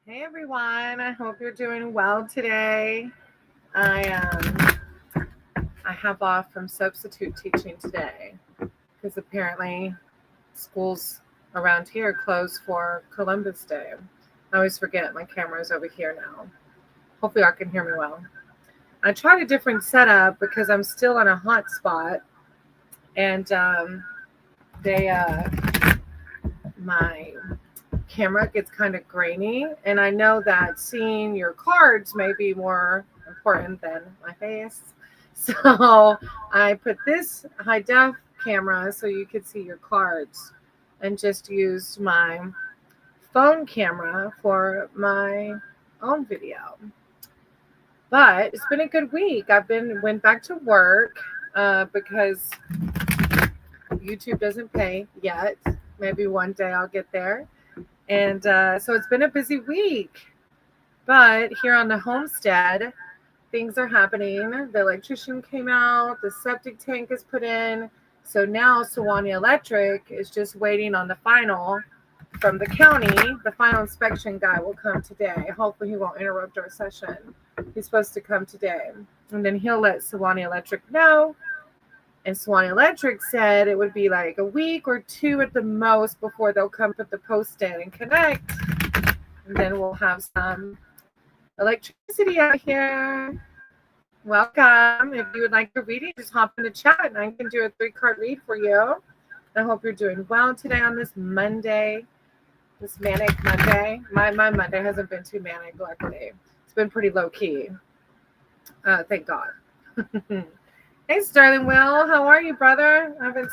Hey everyone, I hope you're doing well today. I I have off from substitute teaching today because apparently schools around here close for Columbus Day. I always forget my camera's over here now. Hopefully y'all can hear me well. I tried a different setup because I'm still on a hotspot and they my camera gets kind of grainy, and I know that seeing your cards may be more important than my face. So I put this high def camera so you could see your cards and just used my phone camera for my own video. But it's been a good week. Went back to work because YouTube doesn't pay yet. Maybe one day I'll get there. And so it's been a busy week. But here on the homestead, things are happening. The electrician came out, the septic tank is put in. So now Sewanee Electric is just waiting on the final from the county. The final inspection guy will come today. Hopefully he won't interrupt our session. He's supposed to come today. And then he'll let Sewanee Electric know. And Sewanee Electric said it would be like a week or two at the most before they'll come put the post in and connect. And then we'll have some electricity out here. Welcome. If you would like a reading, just hop in the chat and I can do a 3-card read for you. I hope you're doing well today on this Monday, this manic Monday. My Monday hasn't been too manic, luckily. It's been pretty low key. Thank God. Hey, Sterling Will, how are you, brother? I haven't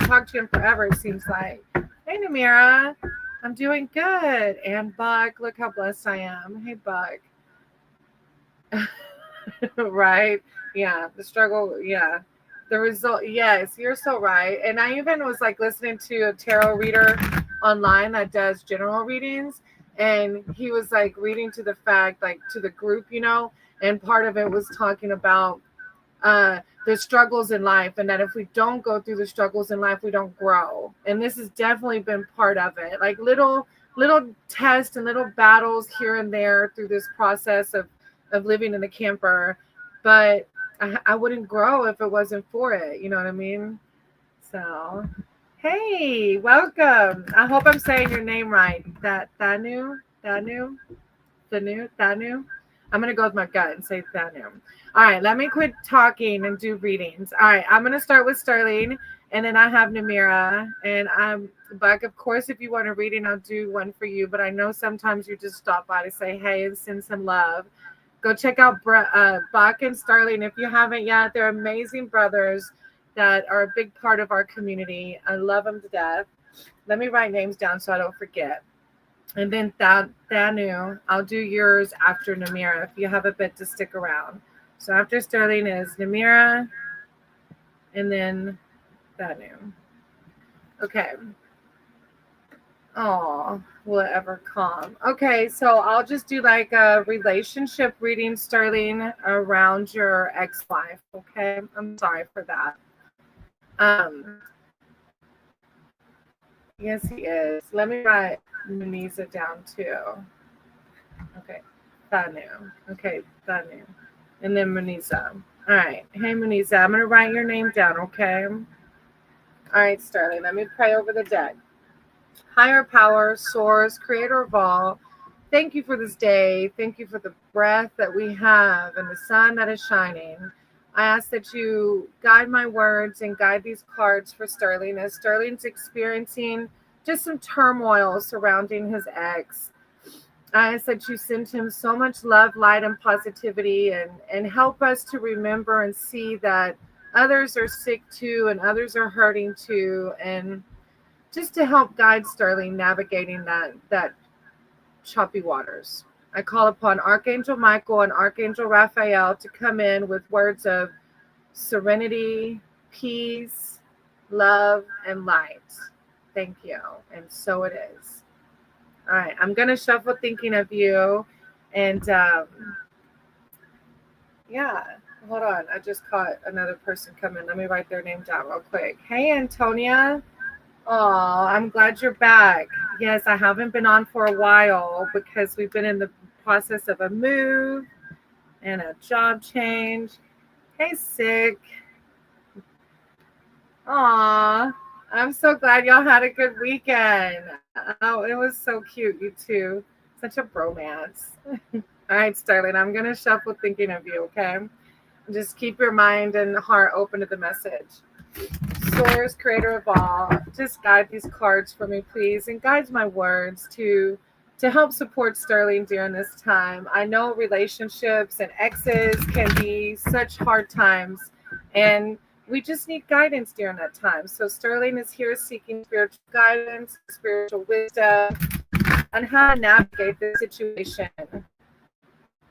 talked to you in forever, it seems like. Hey, Namira, I'm doing good. And Buck, look how blessed I am. Hey, Buck. Right? Yeah, the struggle, yeah. The result, yes, you're so right. And I even was like listening to a tarot reader online that does general readings. And he was like reading to the fact, like to the group, and part of it was talking about the struggles in life, and that if we don't go through the struggles in life, we don't grow. And this has definitely been part of it, like little tests and little battles here and there through this process of living in the camper. But I wouldn't grow if it wasn't for it, you know what I mean? So hey, welcome. I hope I'm saying your name right. Thanu. I'm going to go with my gut and say Thanu. All right, let me quit talking and do readings. All right, I'm going to start with Sterling, and then I have Namira. And Buck, of course, if you want a reading, I'll do one for you. But I know sometimes you just stop by to say hey and send some love. Go check out Buck and Sterling if you haven't yet. They're amazing brothers that are a big part of our community. I love them to death. Let me write names down so I don't forget. And then Thanu, I'll do yours after Namira if you have a bit to stick around. So after Sterling is Namira, and then Thanu. Okay. Oh, will it ever calm? Okay, so I'll just do like a relationship reading, Sterling, around your ex-wife. Okay, I'm sorry for that. Yes, he is. Let me write Munisa down too. Okay, Thanu. Okay, Thanu. And then Munisa. All right. Hey, Munisa, I'm going to write your name down, okay? All right, Sterling, let me pray over the deck. Higher power, source, creator of all, thank you for this day. Thank you for the breath that we have and the sun that is shining. I ask that you guide my words and guide these cards for Sterling as Sterling's experiencing just some turmoil surrounding his ex. I ask that you send him so much love, light, and positivity, and help us to remember and see that others are sick too and others are hurting too, and just to help guide Sterling navigating that choppy waters. I call upon Archangel Michael and Archangel Raphael to come in with words of serenity, peace, love, and light. Thank you. And so it is. All right. I'm going to shuffle thinking of you. And yeah, hold on. I just caught another person come in. Let me write their name down real quick. Hey, Antonia. Oh, I'm glad you're back. Yes, I haven't been on for a while because we've been in the process of a move and a job change. Hey, sick. Aw, I'm so glad y'all had a good weekend. Oh, it was so cute, you two. Such a bromance. All right, Starling, I'm going to shuffle thinking of you, okay? Just keep your mind and heart open to the message. Source, creator of all, just guide these cards for me, please, and guide my words to help support Sterling during this time. I know relationships and exes can be such hard times, and we just need guidance during that time. So Sterling is here seeking spiritual guidance, spiritual wisdom on how to navigate this situation.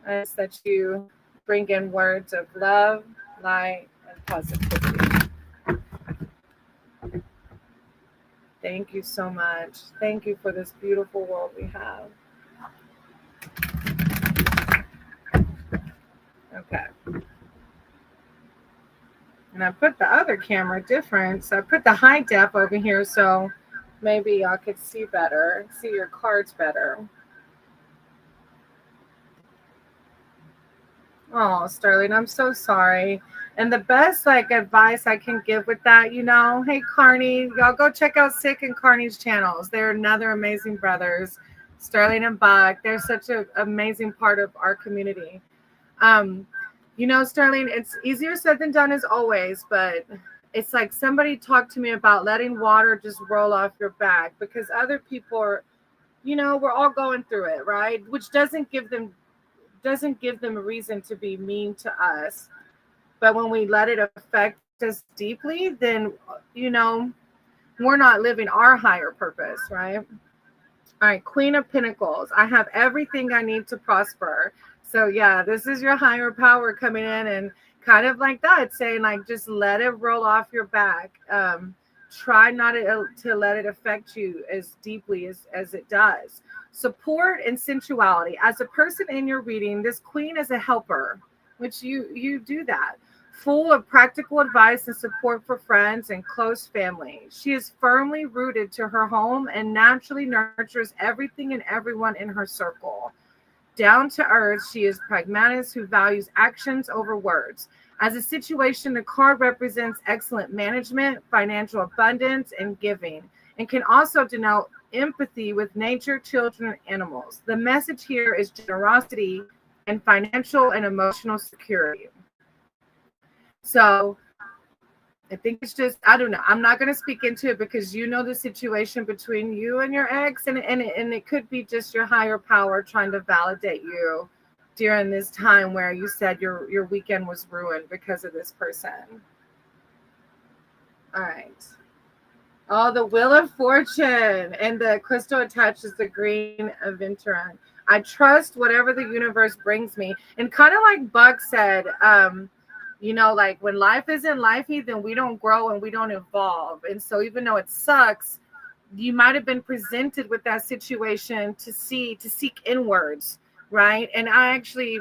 I ask that you bring in words of love, light, and positivity. Thank you so much. Thank you for this beautiful world we have. Okay. And I put the other camera different. So I put the high def over here so maybe y'all could see better, see your cards better. Oh, Sterling, I'm so sorry. And the best advice I can give with that, hey Carney, y'all go check out Sick and Carney's channels. They're another amazing brothers, Sterling and Buck. They're such an amazing part of our community. Sterling, it's easier said than done as always, but it's like somebody talked to me about letting water just roll off your back because other people are, we're all going through it, right? Which doesn't give them a reason to be mean to us. But when we let it affect us deeply, then, we're not living our higher purpose, right? All right, Queen of Pentacles. I have everything I need to prosper. So, yeah, this is your higher power coming in and kind of like that, saying, just let it roll off your back. Try not to let it affect you as deeply as it does. Support and sensuality. As a person in your reading, this queen is a helper, which you do that. Full of practical advice and support for friends and close family. She is firmly rooted to her home and naturally nurtures everything and everyone in her circle. Down to earth, she is pragmatic who values actions over words. As a situation, the card represents excellent management, financial abundance, and giving, and can also denote empathy with nature, children, and animals. The message here is generosity and financial and emotional security. So I think it's just, I don't know. I'm not going to speak into it because the situation between you and your ex, and it could be just your higher power trying to validate you during this time where you said your weekend was ruined because of this person. All right. Oh, the Wheel of Fortune, and the crystal attached is the green aventurine. I trust whatever the universe brings me. And kind of like Buck said, when life isn't lifey, then we don't grow and we don't evolve. And so even though it sucks, you might have been presented with that situation to seek inwards, right? And I actually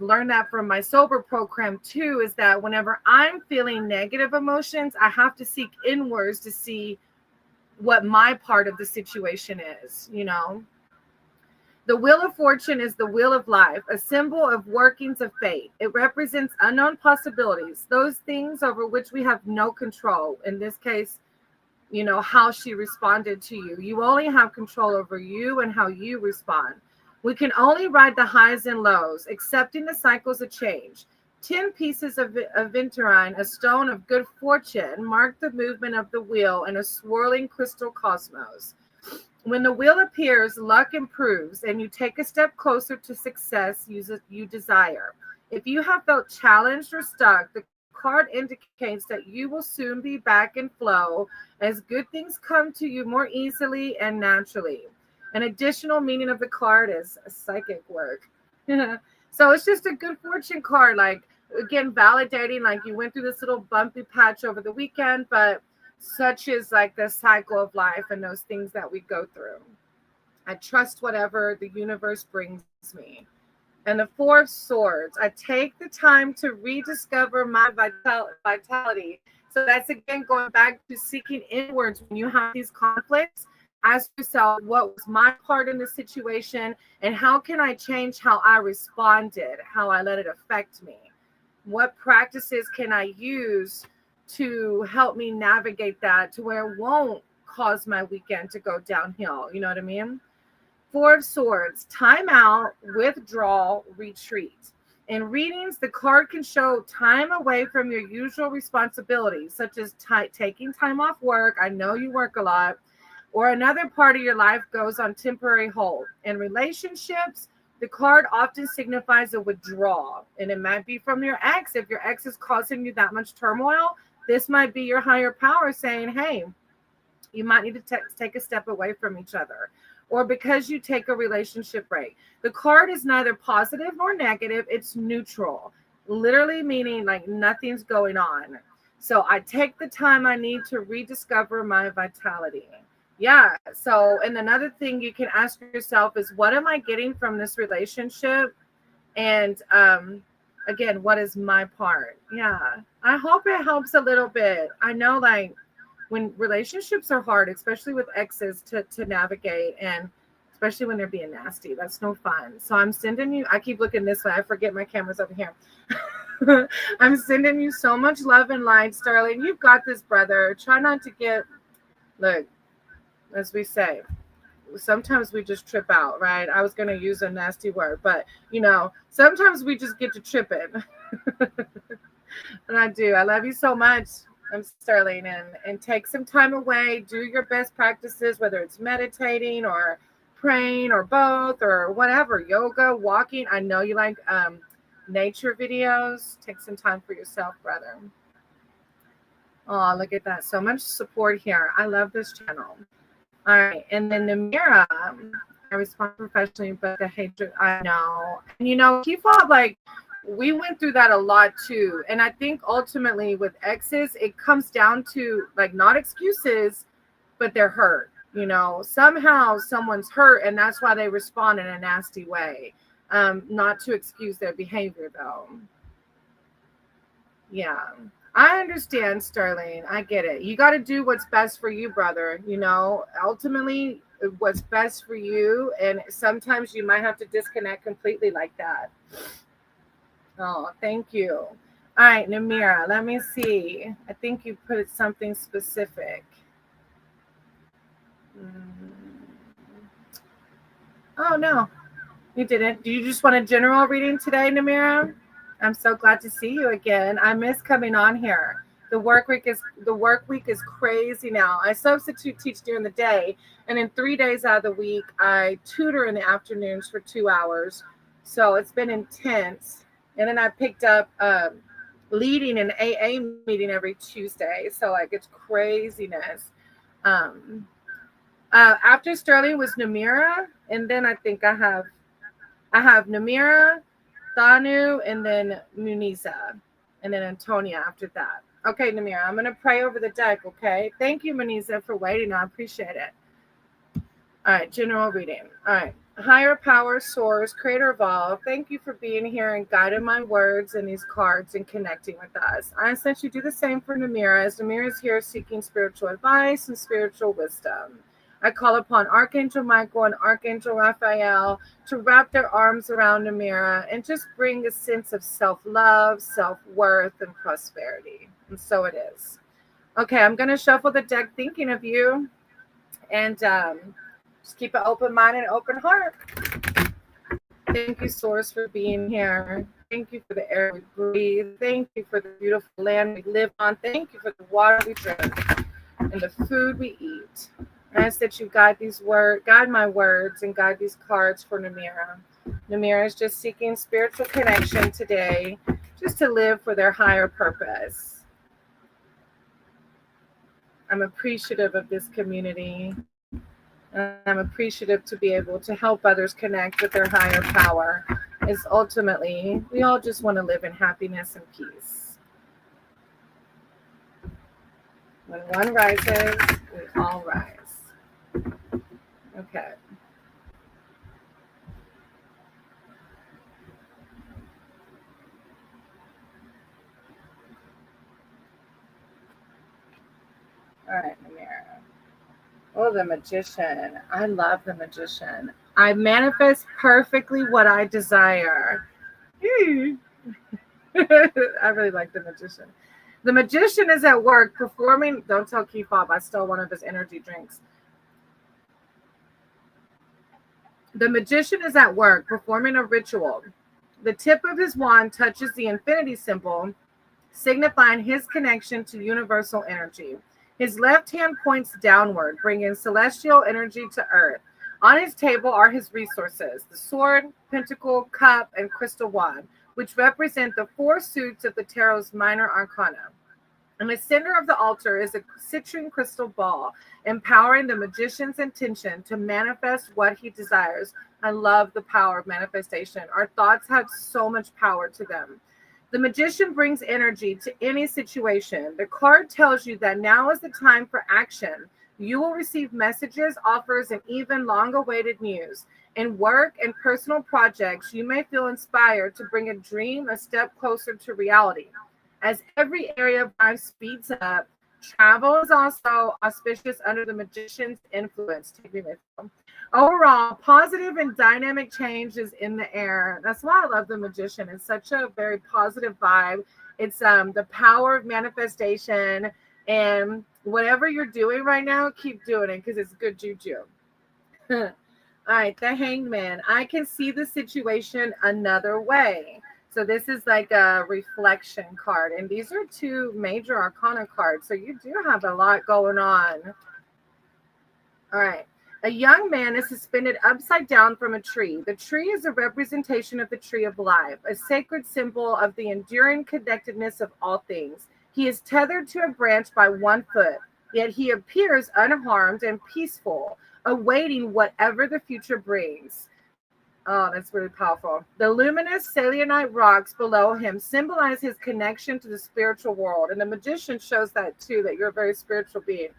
learned that from my sober program too, is that whenever I'm feeling negative emotions, I have to seek inwards to see what my part of the situation is, The Wheel of Fortune is the wheel of life, a symbol of workings of fate. It represents unknown possibilities, those things over which we have no control. In this case, how she responded to you. You only have control over you and how you respond. We can only ride the highs and lows, accepting the cycles of change. 10 pieces of aventurine, a stone of good fortune, mark the movement of the wheel in a swirling crystal cosmos. When the wheel appears, luck improves, and you take a step closer to success you desire. If you have felt challenged or stuck, the card indicates that you will soon be back in flow as good things come to you more easily and naturally. An additional meaning of the card is psychic work. So it's just a good fortune card, again, validating, you went through this little bumpy patch over the weekend, but such is the cycle of life and those things that we go through. I trust whatever the universe brings me. And the Four of Swords, I take the time to rediscover my vitality. So that's again going back to seeking inwards when you have these conflicts. Ask yourself, what was my part in the situation, and how can I change how I responded, how I let it affect me? What practices can I use to help me navigate that to where it won't cause my weekend to go downhill? You know what I mean? Four of Swords, time out, withdrawal, retreat. In readings, the card can show time away from your usual responsibilities, such as taking time off work. I know you work a lot. Or another part of your life goes on temporary hold. In relationships, the card often signifies a withdrawal, and it might be from your ex. If your ex is causing you that much turmoil, this might be your higher power saying, hey, you might need to take a step away from each other, or because you take a relationship break. The card is neither positive nor negative. It's neutral, literally meaning like nothing's going on. So I take the time I need to rediscover my vitality. Yeah. So, and another thing you can ask yourself is, what am I getting from this relationship? And again, what is my part? Yeah. I hope it helps a little bit. I know, like, when relationships are hard, especially with exes to navigate, and especially when they're being nasty, that's no fun. So I'm sending you, I keep looking this way. I forget my camera's over here. I'm sending you so much love and light, Sterling. You've got this, brother. Try not to get, look, as we say, sometimes we just trip out, right? I was going to use a nasty word, but sometimes we just get to tripping. And I do. I love you so much. I'm Sterling, and take some time away. Do your best practices, whether it's meditating or praying or both or whatever, yoga, walking. I know you like nature videos. Take some time for yourself, brother. Oh, look at that. So much support here. I love this channel. All right. And then Namira, I respond professionally, but the hatred, I know. And people like, we went through that a lot too. And I think ultimately with exes, it comes down to like not excuses, but they're hurt. Somehow someone's hurt, and that's why they respond in a nasty way. Not to excuse their behavior though. Yeah. I understand, Sterling. I get it. You got to do what's best for you, brother. Ultimately, what's best for you. And sometimes you might have to disconnect completely like that. Oh, thank you. All right, Namira, let me see. I think you put something specific. Oh, no, you didn't. Do you just want a general reading today, Namira? I'm so glad to see you again. I miss coming on here. The work week is crazy now. I substitute teach during the day, and in 3 days out of the week, I tutor in the afternoons for 2 hours. So it's been intense. And then I picked up leading an AA meeting every Tuesday. So like it's craziness. After Sterling was Namira, and then I think I have Namira, Thanu, and then Muniza, and then Antonia after that. Okay, Namira, I'm going to pray over the deck, okay? Thank you, Muniza, for waiting. I appreciate it. All right, general reading. All right. Higher power, source, creator of all, thank you for being here and guiding my words and these cards and connecting with us. I essentially do the same for Namira, as Namira is here seeking spiritual advice and spiritual wisdom. I call upon Archangel Michael and Archangel Raphael to wrap their arms around Namira and just bring a sense of self-love, self-worth, and prosperity. And so it is. Okay, I'm going to shuffle the deck thinking of you, and just keep an open mind and open heart. Thank you, Source, for being here. Thank you for the air we breathe. Thank you for the beautiful land we live on. Thank you for the water we drink and the food we eat. I ask that you guide my words and guide these cards for Namira. Namira is just seeking spiritual connection today, just to live for their higher purpose. I'm appreciative of this community. And I'm appreciative to be able to help others connect with their higher power. Is ultimately, we all just want to live in happiness and peace. When one rises, we all rise. Okay. All right, Namira. Well, Oh, the Magician. I love the Magician. I manifest perfectly what I desire. I really like the Magician. The Magician is at work performing. Don't tell Keith Bob I stole one of his energy drinks. The Magician is at work performing a ritual. The tip of his wand touches the infinity symbol, signifying his connection to universal energy. His left hand points downward, bringing celestial energy to earth. On his table are his resources: the sword, pentacle, cup, and crystal wand, which represent the four suits of the tarot's minor arcana. In the center of the altar is a citrine crystal ball, empowering the magician's intention to manifest what he desires. I love the power of manifestation. Our thoughts have so much power to them. The magician brings energy to any situation. The card tells you that now is the time for action. You will receive messages, offers, and even long-awaited news. In work and personal projects, you may feel inspired to bring a dream a step closer to reality. As every area of life speeds up, travel is also auspicious under the magician's influence. Take me with you. Overall, positive and dynamic change is in the air. That's why I love the Magician. It's such a very positive vibe. It's the power of manifestation, and whatever you're doing right now, keep doing it because it's good juju. All right, the Hangman. I can see the situation another way. So this is like a reflection card, and these are two major arcana cards. So you do have a lot going on. All right. A young man is suspended upside down from a tree. The tree is a representation of the tree of life, a sacred symbol of the enduring connectedness of all things. He is tethered to a branch by one foot, yet he appears unharmed and peaceful, awaiting whatever the future brings. Oh, that's really powerful. The luminous selenite rocks below him symbolize his connection to the spiritual world. And the Magician shows that too, that you're a very spiritual being.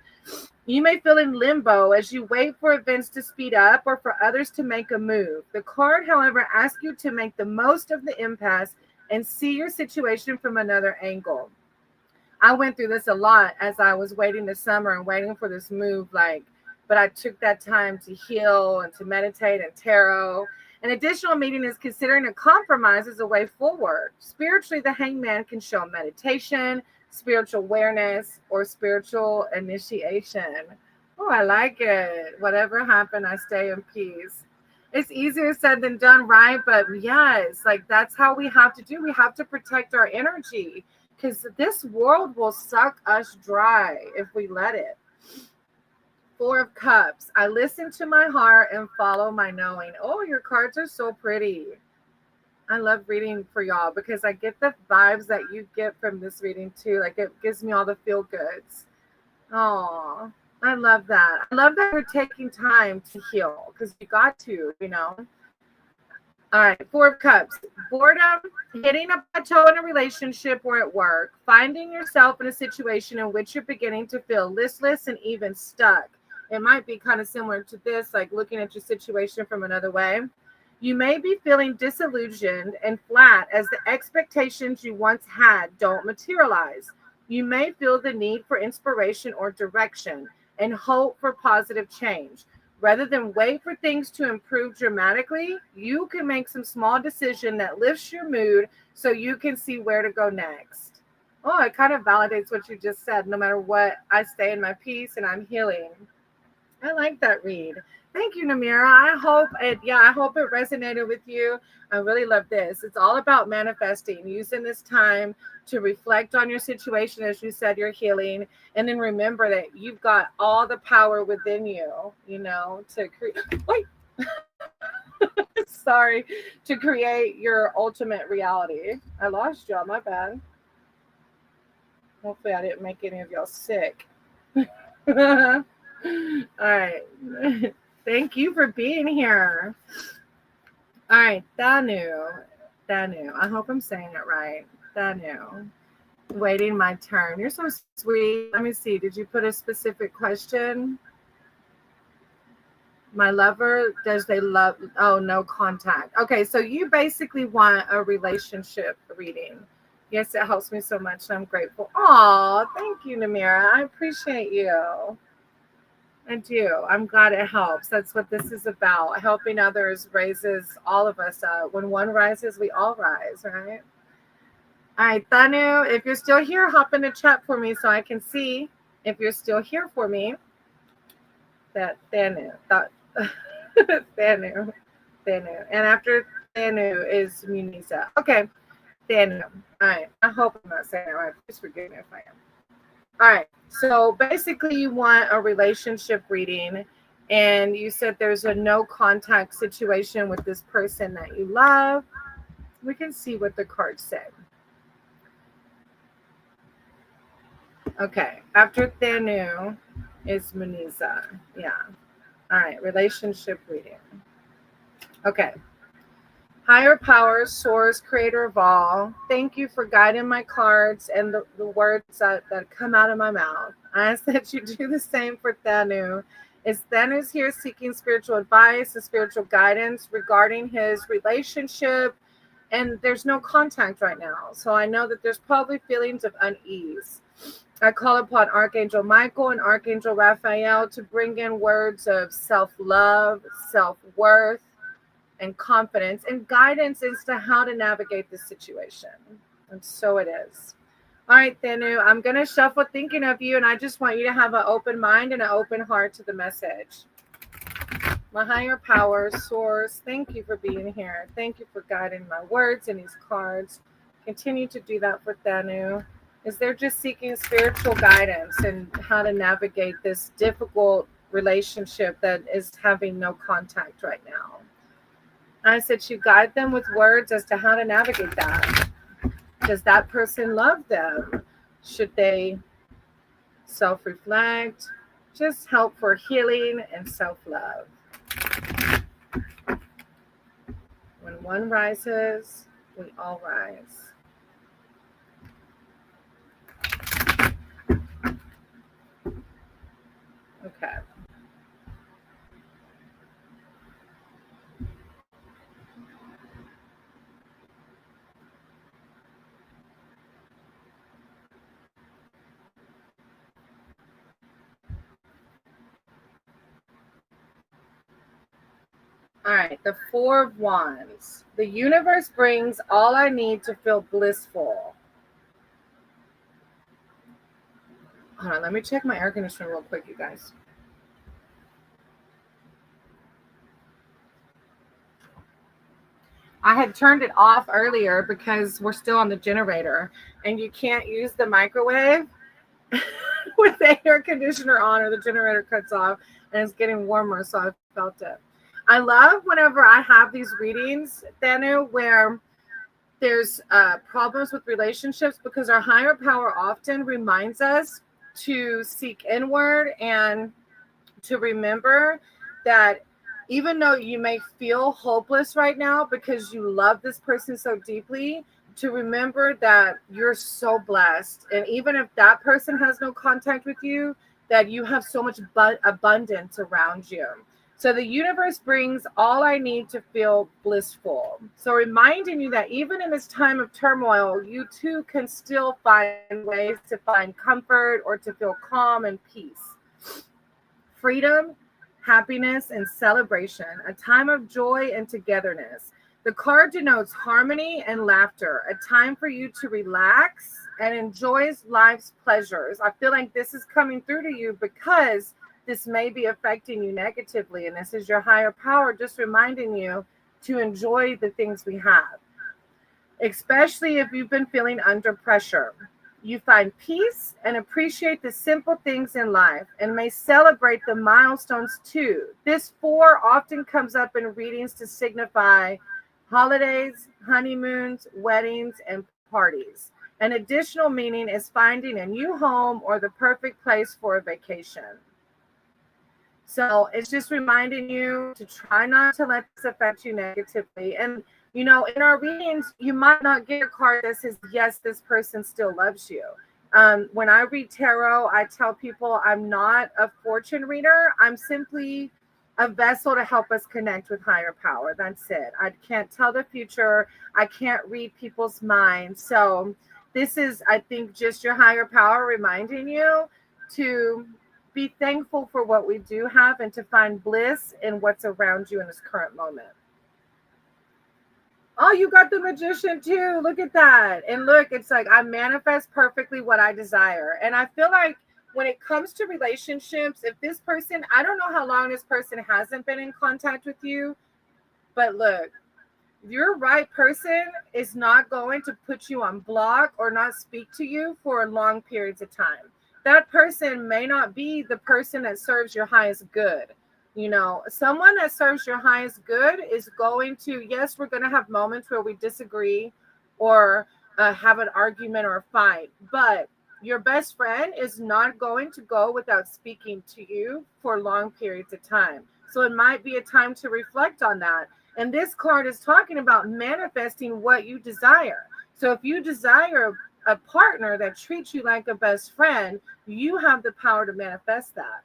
You may feel in limbo as you wait for events to speed up or for others to make a move. The card, however, asks you to make the most of the impasse and see your situation from another angle. I went through this a lot as I was waiting this summer and waiting for this move, but I took that time to heal and to meditate and tarot. An additional meeting is considering a compromise as a way forward. Spiritually, the Hangman can show meditation, spiritual awareness, or spiritual initiation. Oh, I like it. Whatever happened, I stay in peace. It's easier said than done, right? But yes, that's how we have to do. We have to protect our energy because this world will suck us dry if we let it. Four of Cups. I listen to my heart and follow my knowing. Oh, your cards are so pretty. I love reading for y'all because I get the vibes that you get from this reading too. It gives me all the feel goods. Oh, I love that. I love that you're taking time to heal because you got to, All right, Four of Cups. Boredom, hitting a plateau in a relationship or at work, finding yourself in a situation in which you're beginning to feel listless and even stuck. It might be kind of similar to this, looking at your situation from another way. You may be feeling disillusioned and flat as the expectations you once had don't materialize. You may feel the need for inspiration or direction and hope for positive change. Rather than wait for things to improve dramatically, you can make some small decision that lifts your mood so you can see where to go next. Oh, it kind of validates what you just said. No matter what, I stay in my peace and I'm healing. I like that read. Thank you, Namira. I hope it resonated with you. I really love this. It's all about manifesting, using this time to reflect on your situation. As you said, you're healing. And then remember that you've got all the power within you, to create. Wait. Sorry, to create your ultimate reality. I lost y'all. My bad. Hopefully I didn't make any of y'all sick. All right. Thank you for being here. All right, Danu. I hope I'm saying it right. Danu. Waiting my turn. You're so sweet. Let me see. Did you put a specific question? My lover, does they love? Oh, no contact. Okay, so you basically want a relationship reading. Yes, it helps me so much. I'm grateful. Oh, thank you, Namira. I appreciate you. I do. I'm glad it helps. That's what this is about. Helping others raises all of us up. When one rises, we all rise, right? All right, Thanu, if you're still here, hop in the chat for me so I can see if you're still here for me. That Thanu, Thanu, Thanu. And after Thanu is Muniza. Okay, Thanu. All right, I hope I'm not saying it right. Please forgive me if I am. All right, so basically you want a relationship reading, and you said there's a no contact situation with this person that you love. We can see what the cards say. Okay, after Thanu is Muniza. Yeah. All right, relationship reading. Okay. Higher power, source, creator of all, thank you for guiding my cards and the words that come out of my mouth. I ask that you do the same for Thanu. Is Thanu's here seeking spiritual advice and spiritual guidance regarding his relationship, and there's no contact right now. So I know that there's probably feelings of unease. I call upon Archangel Michael and Archangel Raphael to bring in words of self-love, self-worth, and confidence and guidance as to how to navigate this situation. And so it is. All right, Thanu, I'm going to shuffle thinking of you, and I just want you to have an open mind and an open heart to the message. My higher power, source, thank you for being here. Thank you for guiding my words and these cards. Continue to do that for Thanu. Is they're just seeking spiritual guidance and how to navigate this difficult relationship that is having no contact right now. I said you guide them with words as to how to navigate that. Does that person love them? Should they self-reflect? Just help for healing and self-love. When one rises, we all rise. Okay. All right, the Four of Wands. The universe brings all I need to feel blissful. Hold on, let me check my air conditioner real quick, you guys. I had turned it off earlier because we're still on the generator, and you can't use the microwave with the air conditioner on or the generator cuts off, and it's getting warmer, so I felt it. I love whenever I have these readings, Thanu, where there's problems with relationships, because our higher power often reminds us to seek inward and to remember that even though you may feel hopeless right now because you love this person so deeply, to remember that you're so blessed. And even if that person has no contact with you, that you have so much abundance around you. So the universe brings all I need to feel blissful. So reminding you that even in this time of turmoil, you too can still find ways to find comfort or to feel calm and peace. Freedom, happiness, and celebration, a time of joy and togetherness. The card denotes harmony and laughter, a time for you to relax and enjoy life's pleasures. I feel like this is coming through to you because this may be affecting you negatively, and this is your higher power just reminding you to enjoy the things we have, especially if you've been feeling under pressure. You find peace and appreciate the simple things in life and may celebrate the milestones too. This four often comes up in readings to signify holidays, honeymoons, weddings, and parties. An additional meaning is finding a new home or the perfect place for a vacation. So it's just reminding you to try not to let this affect you negatively. And, you know, in our readings, you might not get a card that says, yes, this person still loves you. When I read tarot, I tell people I'm not a fortune reader. I'm simply a vessel to help us connect with higher power. That's it. I can't tell the future. I can't read people's minds. So this is, I think, just your higher power reminding you to Be thankful for what we do have and to find bliss in what's around you in this current moment. Oh, you got the magician too. Look at that. And look, it's like I manifest perfectly what I desire. And I feel like when it comes to relationships, if this person, I don't know how long this person hasn't been in contact with you, but look, your right person is not going to put you on block or not speak to you for long periods of time. That person may not be the person that serves your highest good. You know, someone that serves your highest good is going to, yes, we're going to have moments where we disagree or have an argument or a fight, but your best friend is not going to go without speaking to you for long periods of time. So it might be a time to reflect on that. And this card is talking about manifesting what you desire. So if you desire a partner that treats you like a best friend, you have the power to manifest that.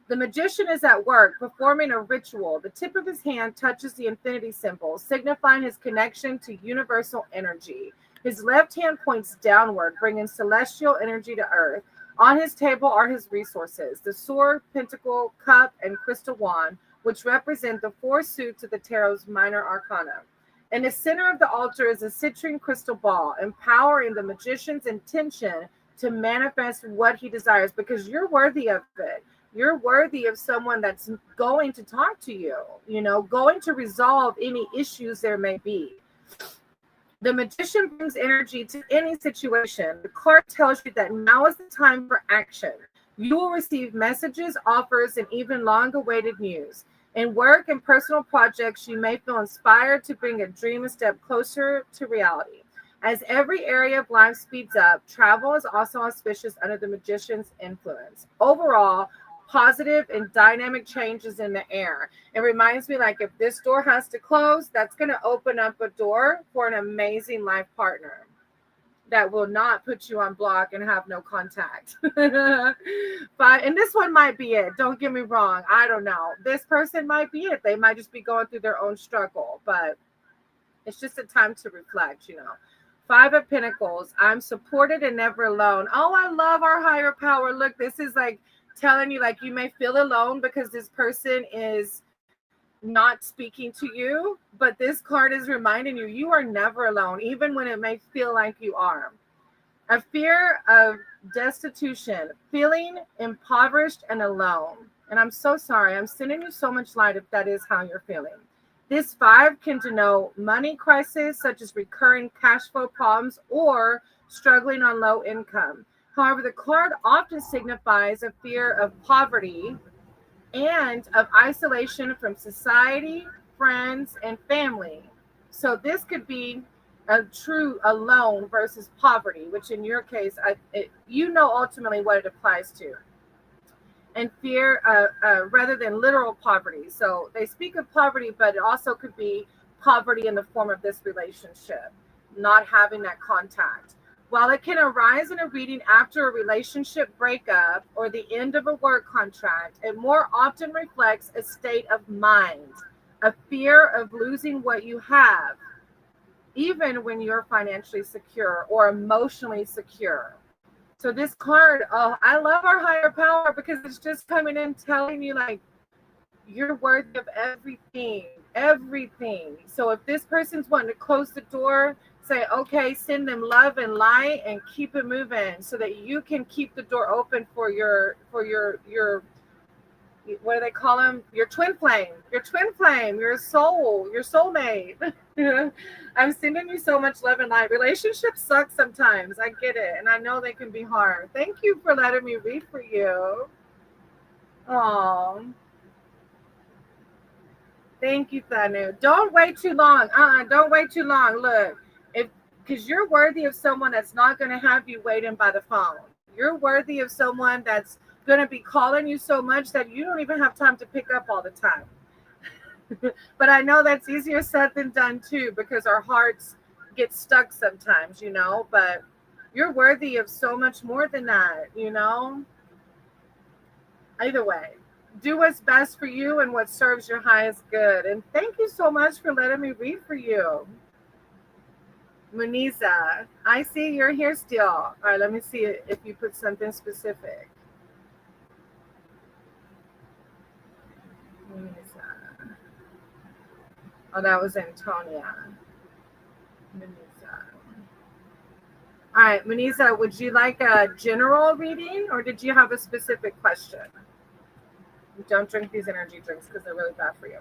The magician is at work performing a ritual. The tip of his hand touches the infinity symbol, signifying his connection to universal energy. His left hand points downward, bringing celestial energy to earth. On his table are his resources, the sword, pentacle, cup, and crystal wand, which represent the four suits of the tarot's minor arcana. In the center of the altar is a citrine crystal ball, empowering the magician's intention to manifest what he desires, because you're worthy of it. You're worthy of someone that's going to talk to you, you know, going to resolve any issues there may be. The magician brings energy to any situation. The card tells you that now is the time for action. You will receive messages, offers, and even long-awaited news. In work and personal projects, you may feel inspired to bring a dream a step closer to reality. As every area of life speeds up, travel is also auspicious under the magician's influence. Overall, positive and dynamic changes in the air. It reminds me, like, if this door has to close, that's going to open up a door for an amazing life partner that will not put you on block and have no contact. And this one might be it. Don't get me wrong. I don't know. This person might be it. They might just be going through their own struggle, but it's just a time to reflect, you know. Five of Pentacles. I'm supported and never alone. Oh, I love our higher power. Look, this is like telling you, like, you may feel alone because this person is not speaking to you, but this card is reminding you you are never alone, even when it may feel like you are. A fear of destitution, feeling impoverished and alone. And I'm so sorry. I'm sending you so much light if that is how you're feeling. This five can denote money crisis, such as recurring cash flow problems or struggling on low income. However, the card often signifies a fear of poverty and of isolation from society, friends, and family. So this could be a true alone versus poverty, which in your case, you know ultimately what it applies to. And fear rather than literal poverty. So they speak of poverty, but it also could be poverty in the form of this relationship, not having that contact. While it can arise in a reading after a relationship breakup or the end of a work contract, it more often reflects a state of mind, a fear of losing what you have, even when you're financially secure or emotionally secure. So this card, oh, I love our higher power because it's just coming in telling you, like, you're worthy of everything. So if this person's wanting to close the door, say, okay, send them love and light and keep it moving so that you can keep the door open for your what do they call them? Your twin flame, your soul, your soulmate. I'm sending you so much love and light. Relationships suck sometimes. I get it. And I know they can be hard. Thank you for letting me read for you. Oh, thank you, Thanu. Don't wait too long. Don't wait too long. Look, because you're worthy of someone that's not going to have you waiting by the phone. You're worthy of someone that's going to be calling you so much that you don't even have time to pick up all the time. But I know that's easier said than done too, because our hearts get stuck sometimes, you know, but you're worthy of so much more than that, you know. Either way, do what's best for you and what serves your highest good. And thank you so much for letting me read for you. Muniza, I see you're here still. All right, let me see if you put something specific. Oh, that was Antonia. Manisa. All right, Manisa, would you like a general reading or did you have a specific question? Don't drink these energy drinks because they're really bad for you.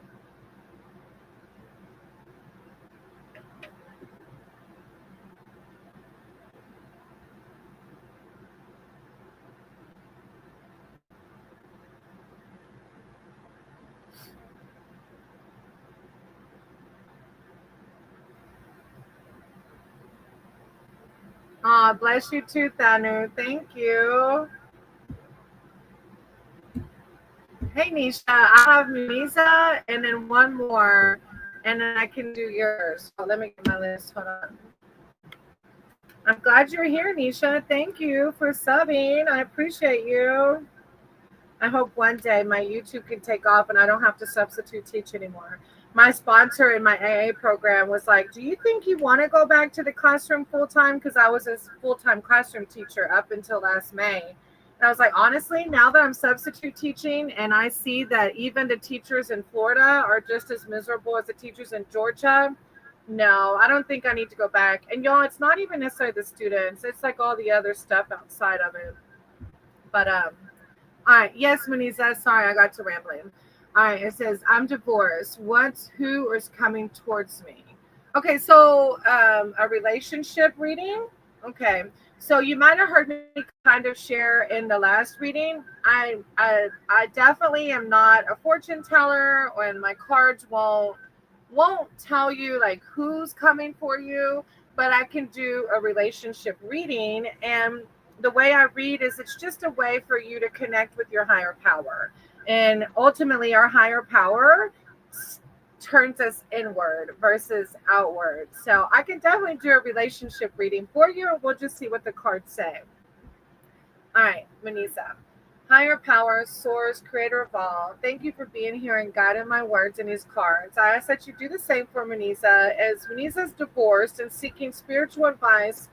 Bless you too, Thanu. Thank you. Hey, Nisha, I have Manisa and then one more, and then I can do yours. So let me get my list. Hold on. I'm glad you're here, Nisha. Thank you for subbing. I appreciate you. I hope one day my YouTube can take off and I don't have to substitute teach anymore. My sponsor in my AA program was like, do you think you want to go back to the classroom full time? Because I was a full-time classroom teacher up until last May. And I was like, honestly, now that I'm substitute teaching and I see that even the teachers in Florida are just as miserable as the teachers in Georgia, no, I don't think I need to go back. And y'all, it's not even necessarily the students. It's like all the other stuff outside of it. But all right. Yes, Manisa. Sorry, I got to rambling. All right. It says, I'm divorced. Who is coming towards me? Okay. So a relationship reading. Okay. So you might have heard me kind of share in the last reading. I definitely am not a fortune teller, and my cards won't tell you like who's coming for you, but I can do a relationship reading. And the way I read is it's just a way for you to connect with your higher power. And ultimately, our higher power turns us inward versus outward. So I can definitely do a relationship reading for you, and we'll just see what the cards say. All right, Manisa. Higher power, source, creator of all. Thank you for being here and guiding my words in these cards. I ask that you do the same for Manisa, as Manisa is divorced and seeking spiritual advice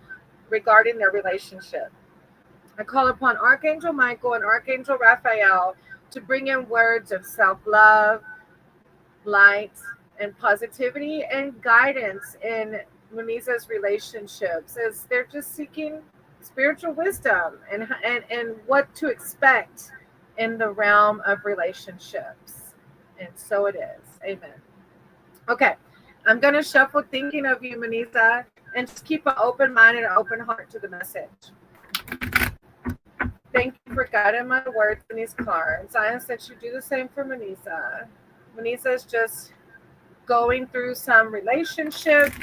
regarding their relationship. I call upon Archangel Michael and Archangel Raphael to bring in words of self-love, light, and positivity and guidance in Manisa's relationships, as they're just seeking spiritual wisdom and what to expect in the realm of relationships. And so it is. Amen. Okay. I'm going to shuffle thinking of you, Manisa, and just keep an open mind and an open heart to the message. Thank you for guiding my words in these cards. I ask that you do the same for Manisa. Manisa is just going through some relationship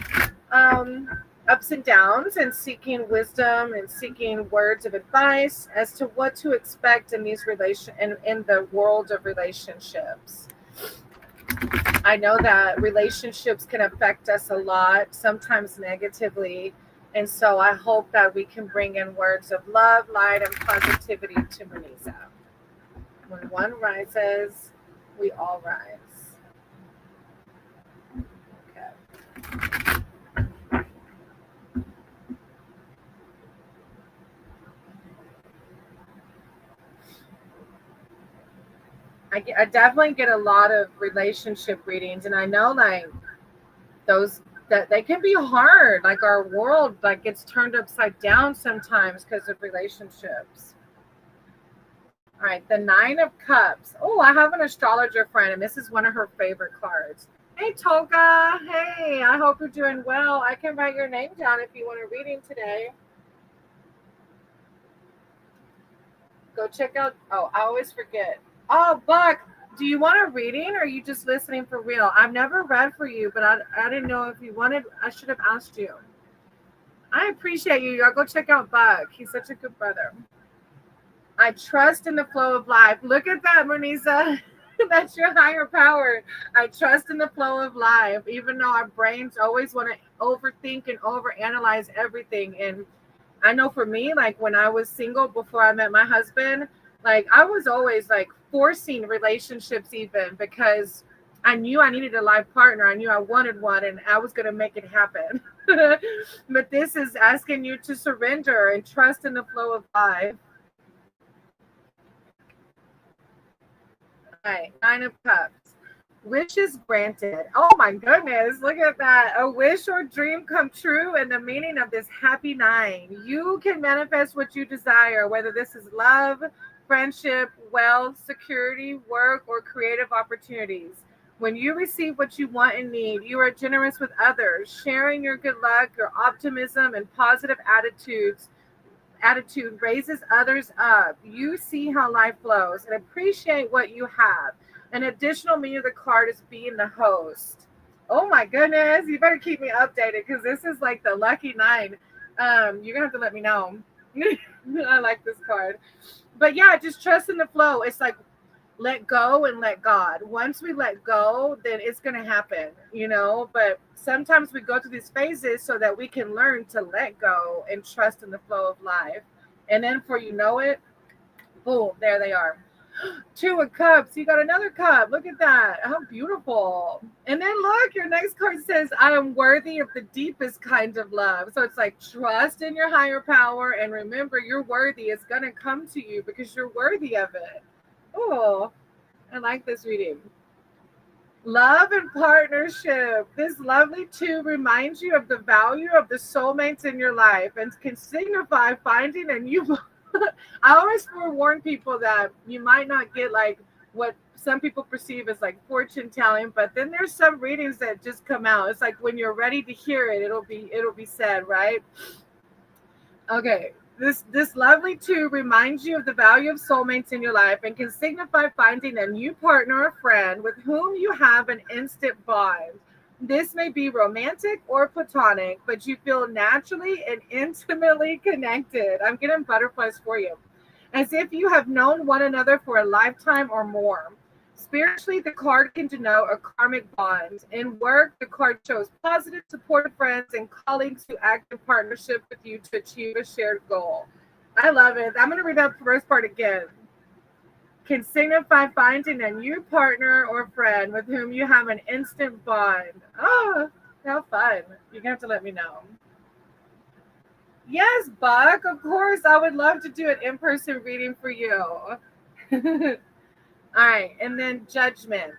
ups and downs and seeking wisdom and seeking words of advice as to what to expect in these in the world of relationships. I know that relationships can affect us a lot, sometimes negatively. And so I hope that we can bring in words of love, light, and positivity to Manisa. When one rises, we all rise. Okay. I definitely get a lot of relationship readings, and I know like those that they can be hard. Like our world like gets turned upside down sometimes because of relationships. All right, the 9 of Cups. Oh, I have an astrologer friend, and this is one of her favorite cards. Hey, Tolga. Hey, I hope you're doing well. I can write your name down if you want a reading today. Go check out. Oh, I always forget. Oh, Buck, do you want a reading or are you just listening for real? I've never read for you, but I didn't know if you wanted. I should have asked you. I appreciate you. Y'all go check out Buck. He's such a good brother. I trust in the flow of life. Look at that, Manisa. That's your higher power. I trust in the flow of life, even though our brains always want to overthink and overanalyze everything. And I know for me, like when I was single before I met my husband, like I was always like forcing relationships even because I knew I needed a life partner. I knew I wanted one and I was going to make it happen. But this is asking you to surrender and trust in the flow of life. All right, 9 of Cups. Wishes granted. Oh my goodness, look at that. A wish or dream come true, and the meaning of this happy 9. You can manifest what you desire, whether this is love, friendship, wealth, security, work, or creative opportunities. When you receive what you want and need, you are generous with others, sharing your good luck, your optimism, and positive attitude raises others up. You see how life flows and appreciate what you have. An additional meaning of the card is being the host. Oh my goodness, you better keep me updated because this is like the lucky 9. You're gonna have to let me know. I like this card. But yeah, just trust in the flow. It's like let go and let God. Once we let go, then it's going to happen, you know. But sometimes we go through these phases so that we can learn to let go and trust in the flow of life. And then, for you know it, boom, there they are. 2 of Cups. You got another cup. Look at that. How beautiful. And then look, your next card says, I am worthy of the deepest kind of love. So it's like trust in your higher power and remember you're worthy. It's going to come to you because you're worthy of it. Oh, I like this reading. Love and partnership. This lovely 2 reminds you of the value of the soulmates in your life and can signify finding a new. I always forewarn people that you might not get like what some people perceive as like fortune telling, but then there's some readings that just come out. It's like when you're ready to hear it, it'll be said, right? Okay. This lovely 2 reminds you of the value of soulmates in your life and can signify finding a new partner or friend with whom you have an instant bond. This may be romantic or platonic, but you feel naturally and intimately connected. I'm getting butterflies for you. As if you have known one another for a lifetime or more. Spiritually, the card can denote a karmic bond. In work, the card shows positive, supportive friends and colleagues who act in partnership with you to achieve a shared goal. I love it. I'm going to read that first part again. Can signify finding a new partner or friend with whom you have an instant bond. Oh, how fun. You're going to have to let me know. Yes, Buck. Of course, I would love to do an in-person reading for you. All right, and then judgment.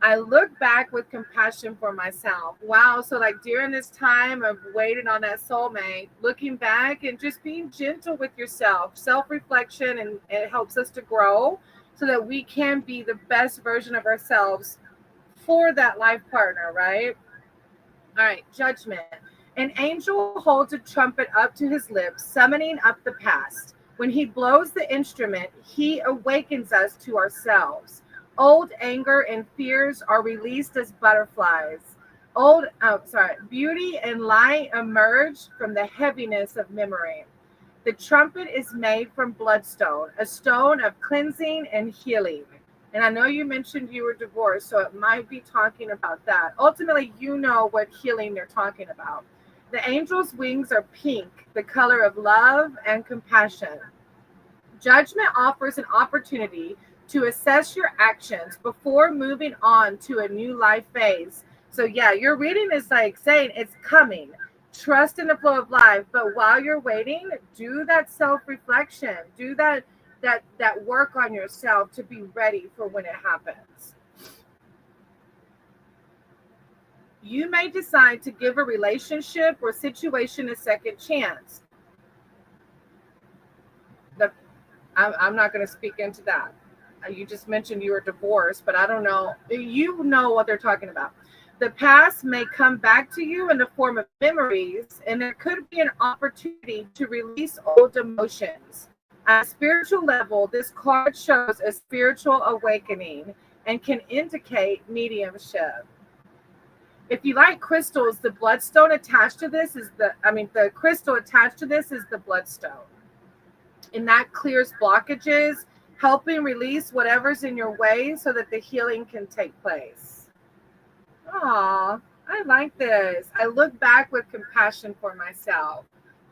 I look back with compassion for myself. Wow, so like during this time of waiting on that soulmate, looking back and just being gentle with yourself, self-reflection, and it helps us to grow so that we can be the best version of ourselves for that life partner, right? All right, judgment. An angel holds a trumpet up to his lips, summoning up the past. When he blows the instrument, he awakens us to ourselves. Old anger and fears are released as butterflies. Beauty and light emerge from the heaviness of memory. The trumpet is made from bloodstone, a stone of cleansing and healing. And I know you mentioned you were divorced, so it might be talking about that. Ultimately, you know what healing they're talking about. The angel's wings are pink, the color of love and compassion. Judgment offers an opportunity to assess your actions before moving on to a new life phase. So yeah, your reading is like saying it's coming. Trust in the flow of life, but while you're waiting, do that self-reflection. Do that work on yourself to be ready for when it happens. You may decide to give a relationship or situation a second chance. I'm not going to speak into that. You just mentioned you were divorced, but I don't know. You know what they're talking about. The past may come back to you in the form of memories, and there could be an opportunity to release old emotions. At a spiritual level, this card shows a spiritual awakening and can indicate mediumship. If you like crystals, the bloodstone attached to this is the crystal attached to this is the bloodstone. And that clears blockages, helping release whatever's in your way so that the healing can take place. Aw, I like this. I look back with compassion for myself.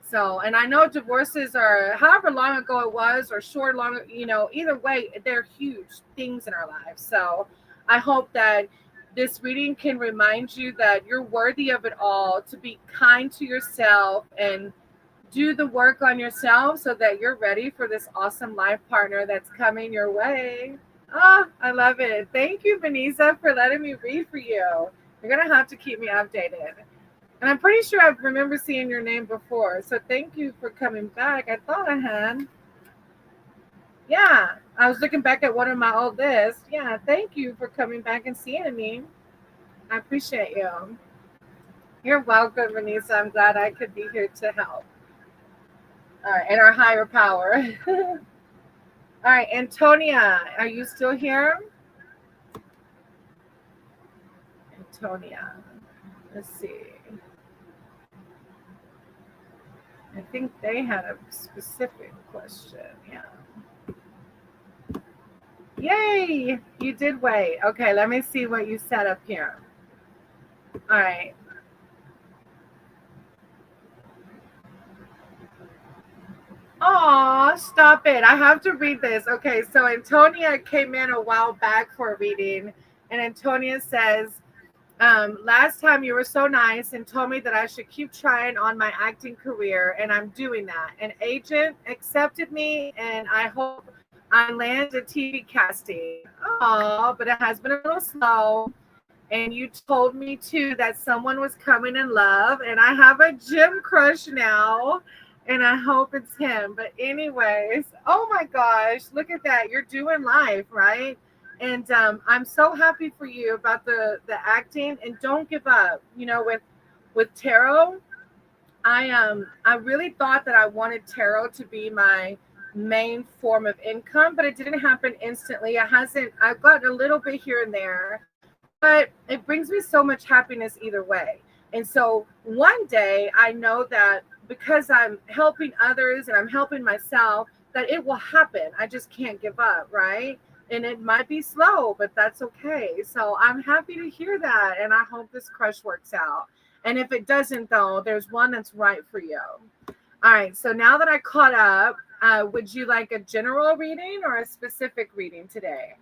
So, and I know divorces are however long ago it was or short, long, either way, they're huge things in our lives. So I hope that this reading can remind you that you're worthy of it all, to be kind to yourself and do the work on yourself so that you're ready for this awesome life partner that's coming your way. Oh, I love it. Thank you, Vanessa, for letting me read for you. You're going to have to keep me updated. And I'm pretty sure I remember seeing your name before. So thank you for coming back. I thought I had. Yeah, I was looking back at one of my old lists. Yeah, thank you for coming back and seeing me. I appreciate you. You're welcome, Vanessa. I'm glad I could be here to help. All right, and our higher power. All right, Antonia, are you still here? Antonia, let's see. I think they had a specific question. Yeah. Yay! You did wait. Okay, let me see what you set up here. All right. Oh, stop it. I have to read this. Okay, so Antonia came in a while back for a reading, and Antonia says, last time you were so nice and told me that I should keep trying on my acting career, and I'm doing that. An agent accepted me, and I hope I land a TV casting. Oh, but it has been a little slow. And you told me too that someone was coming in love, and I have a gym crush now, and I hope it's him. But anyways, oh my gosh, look at that! You're doing life, right? And I'm so happy for you about the acting, and don't give up. You know, with tarot, I really thought that I wanted tarot to be my main form of income, but it didn't happen instantly. It hasn't. I've gotten a little bit here and there, but it brings me so much happiness either way. And so one day I know that because I'm helping others and I'm helping myself, that it will happen. I just can't give up, right? And it might be slow, but that's okay. So I'm happy to hear that. And I hope this crush works out. And if it doesn't, though, there's one that's right for you. All right. So now that I caught up, would you like a general reading or a specific reading today?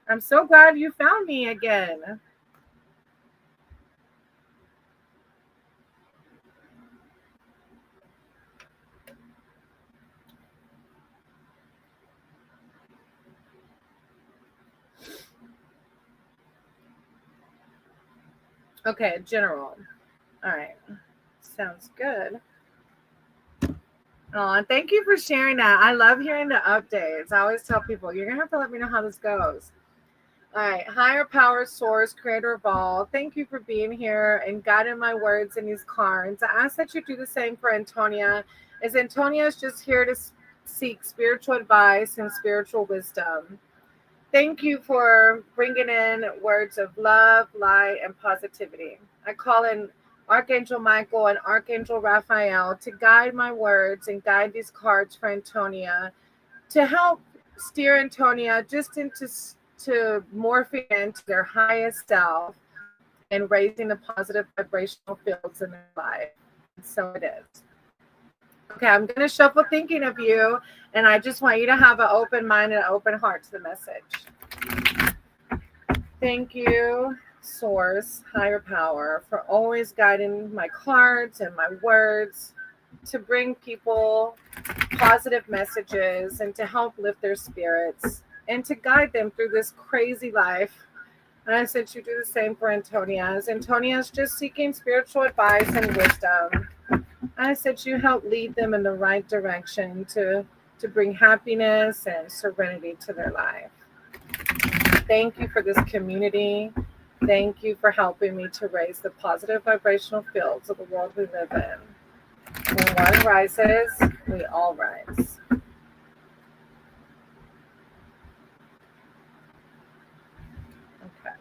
I'm so glad you found me again. Okay, general. All right. Sounds good. Oh, and thank you for sharing that. I love hearing the updates. I always tell people, you're going to have to let me know how this goes. All right. Higher power source, creator of all. Thank you for being here and guiding my words in these cards. I ask that you do the same for Antonia, as Antonia is just here to seek spiritual advice and spiritual wisdom. Thank you for bringing in words of love, light, and positivity. I call in Archangel Michael and Archangel Raphael to guide my words and guide these cards for Antonia to help steer Antonia just into to morphing into their highest self and raising the positive vibrational fields in their life. And so it is. Okay, I'm going to shuffle thinking of you, and I just want you to have an open mind and an open heart to the message. Thank you, Source, Higher Power, for always guiding my cards and my words to bring people positive messages and to help lift their spirits and to guide them through this crazy life. And I said you do the same for Antonia, as Antonia is just seeking spiritual advice and wisdom. I said you help lead them in the right direction to bring happiness and serenity to their life. Thank you for this community. Thank you for helping me to raise the positive vibrational fields of the world we live in. When one rises, we all rise. Okay.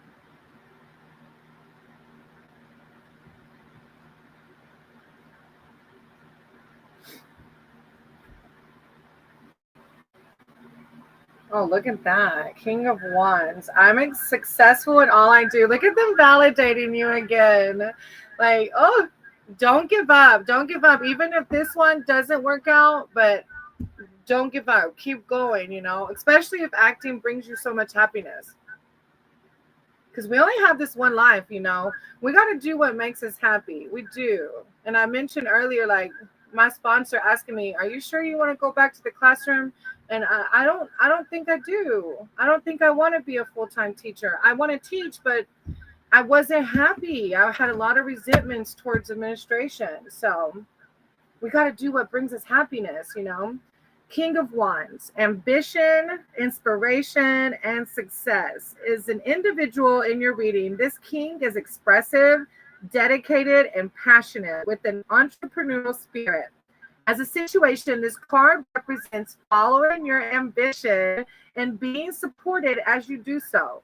Oh, look at that. King of Wands. I'm successful in all I do. Look at them validating you again. Like, oh, don't give up. Don't give up. Even if this one doesn't work out, but don't give up. Keep going, especially if acting brings you so much happiness. Because we only have this one life, We got to do what makes us happy. We do. And I mentioned earlier, like, my sponsor asking me, "Are you sure you want to go back to the classroom?" And I don't think I do. I don't think I want to be a full-time teacher. I want to teach, but I wasn't happy. I had a lot of resentments towards administration. So we got to do what brings us happiness, you know? King of Wands, ambition, inspiration, and success is an individual in your reading. This king is expressive, dedicated, and passionate with an entrepreneurial spirit. As a situation, this card represents following your ambition and being supported as you do so.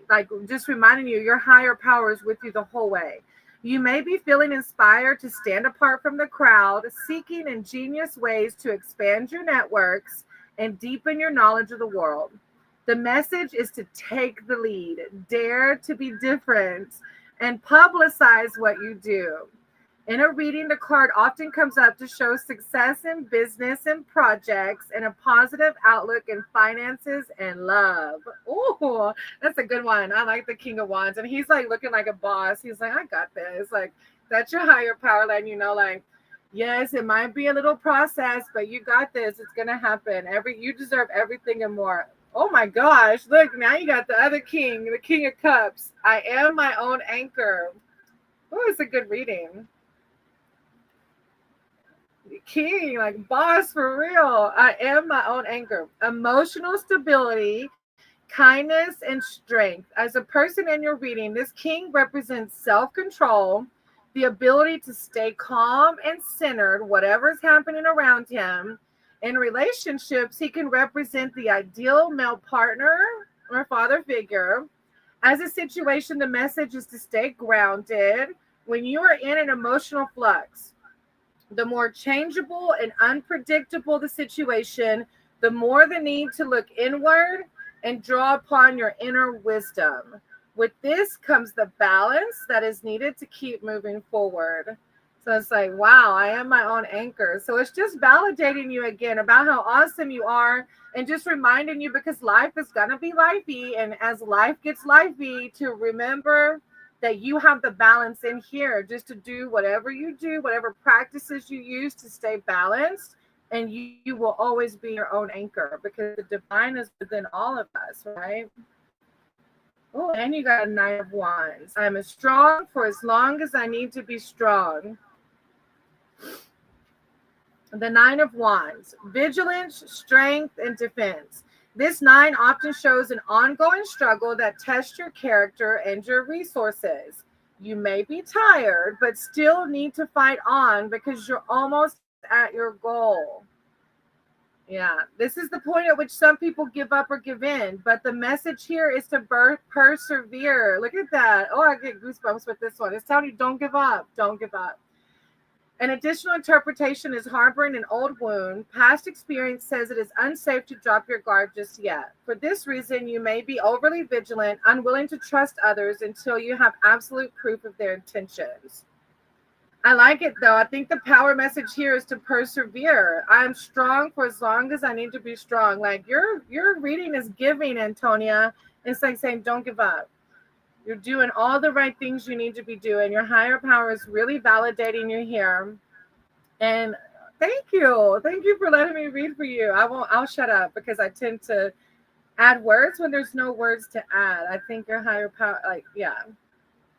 Like just reminding you, your higher power is with you the whole way. You may be feeling inspired to stand apart from the crowd, seeking ingenious ways to expand your networks and deepen your knowledge of the world. The message is to take the lead, dare to be different, and publicize what you do. In a reading, the card often comes up to show success in business and projects and a positive outlook in finances and love. Oh, that's a good one. I like the King of Wands. And he's like looking like a boss. He's like, I got this. Like, that's your higher power letting you know, like, yes, it might be a little process, but you got this. It's going to happen. You deserve everything and more. Oh my gosh. Look, now you got the other king, the King of Cups. I am my own anchor. Oh, it's a good reading. King, like boss for real. I am my own anchor. Emotional stability, kindness, and strength. As a person in your reading, this king represents self-control, the ability to stay calm and centered, whatever's happening around him. In relationships, he can represent the ideal male partner or father figure. As a situation, the message is to stay grounded when you are in an emotional flux. The more changeable and unpredictable the situation, the more the need to look inward and draw upon your inner wisdom. With this comes the balance that is needed to keep moving forward. So it's like, wow, I am my own anchor. So it's just validating you again about how awesome you are and just reminding you, because life is going to be lifey. And as life gets lifey, to remember that you have the balance in here just to do whatever you do, whatever practices you use to stay balanced, and you will always be your own anchor because the divine is within all of us, right? Oh, and you got a Knight of Wands. I'm as strong for as long as I need to be strong. The Nine of Wands, vigilance, strength, and defense. This nine often shows an ongoing struggle that tests your character and your resources. You may be tired, but still need to fight on because you're almost at your goal. Yeah, this is the point at which some people give up or give in, but the message here is to persevere. Look at that. Oh, I get goosebumps with this one. It's telling you, don't give up. Don't give up. An additional interpretation is harboring an old wound. Past experience says it is unsafe to drop your guard just yet. For this reason, you may be overly vigilant, unwilling to trust others until you have absolute proof of their intentions. I like it, though. I think the power message here is to persevere. I'm strong for as long as I need to be strong. Like your reading is giving, Antonia. It's like saying, don't give up. You're doing all the right things you need to be doing. Your higher power is really validating you here. And thank you. Thank you for letting me read for you. I'll shut up because I tend to add words when there's no words to add. I think your higher power,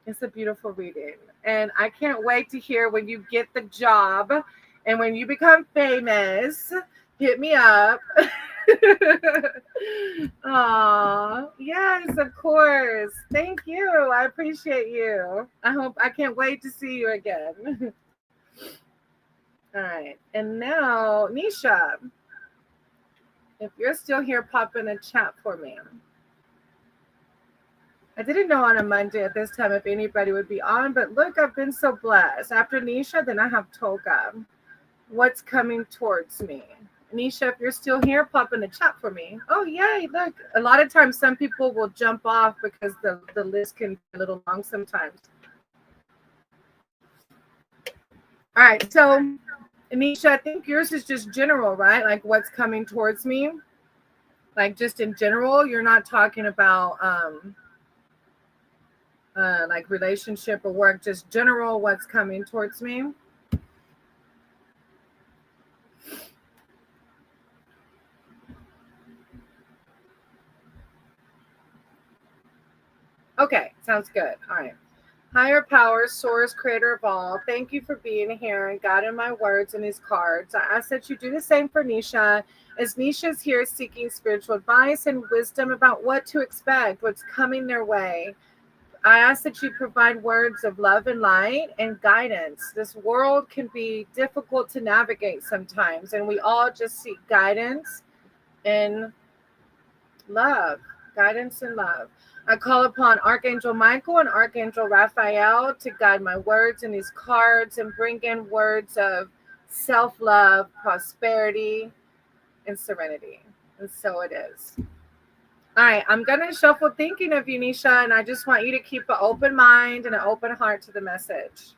it's a beautiful reading. And I can't wait to hear when you get the job and when you become famous. Hit me up. Aw, yes, of course. Thank you. I appreciate you. I can't wait to see you again. All right. And now, Nisha, if you're still here, pop in a chat for me. I didn't know on a Monday at this time if anybody would be on, but look, I've been so blessed. After Nisha, then I have Toga. What's coming towards me? Nisha, if you're still here, pop in the chat for me. Oh, yay, look. A lot of times some people will jump off because the list can be a little long sometimes. All right, so Nisha, I think yours is just general, right? Like what's coming towards me? Like just in general, you're not talking about like relationship or work, just general what's coming towards me. Okay, sounds good. All right. Higher power, source, creator of all, thank you for being here and guiding my words in these cards. I ask that you do the same for Nisha, as Nisha's here seeking spiritual advice and wisdom about what to expect, what's coming their way. I ask that you provide words of love and light and guidance. This world can be difficult to navigate sometimes, and we all just seek guidance and love. Guidance and love. I call upon Archangel Michael and Archangel Raphael to guide my words in these cards and bring in words of self-love, prosperity, and serenity. And so it is. All right, I'm going to shuffle thinking of you, Nisha, and I just want you to keep an open mind and an open heart to the message.